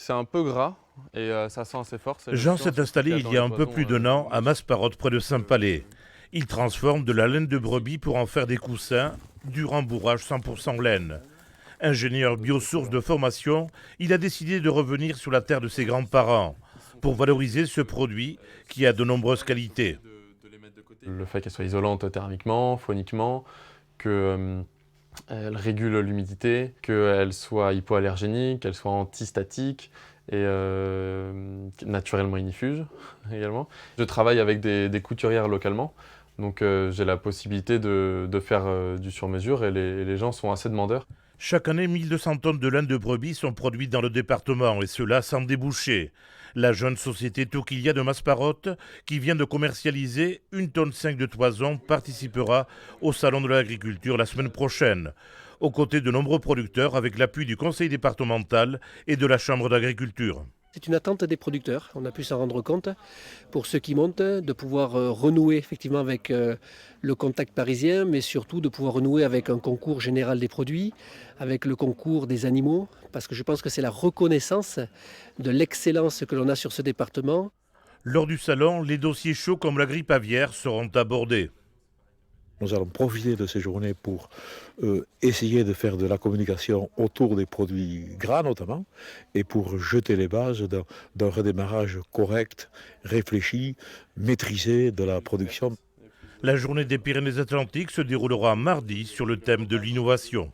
c'est un peu gras et ça sent assez fort. Jean s'est installé il y a un peu plus d'un an à Masparotte, près de Saint-Palais. Il transforme de la laine de brebis pour en faire des coussins, du rembourrage 100% laine. Ingénieur biosource de formation, il a décidé de revenir sur la terre de ses grands-parents pour valoriser ce produit qui a de nombreuses qualités. Le fait qu'elle soit isolante thermiquement, phoniquement, qu'elle régule l'humidité, qu'elle soit hypoallergénique, qu'elle soit antistatique et naturellement ignifuge également. Je travaille avec des couturières localement, donc j'ai la possibilité de faire du sur-mesure et les gens sont assez demandeurs. Chaque année, 1200 tonnes de laine de brebis sont produites dans le département, et cela sans débouché. La jeune société Toquilia de Masparotte, qui vient de commercialiser 1,5 tonne de toison, participera au Salon de l'agriculture la semaine prochaine, aux côtés de nombreux producteurs avec l'appui du conseil départemental et de la chambre d'agriculture. C'est une attente des producteurs, on a pu s'en rendre compte, pour ceux qui montent, de pouvoir renouer effectivement avec le contact parisien, mais surtout de pouvoir renouer avec un concours général des produits, avec le concours des animaux, parce que je pense que c'est la reconnaissance de l'excellence que l'on a sur ce département. Lors du salon, les dossiers chauds comme la grippe aviaire seront abordés. Nous allons profiter de ces journées pour essayer de faire de la communication autour des produits gras notamment et pour jeter les bases d'un redémarrage correct, réfléchi, maîtrisé de la production. La journée des Pyrénées-Atlantiques se déroulera mardi sur le thème de l'innovation.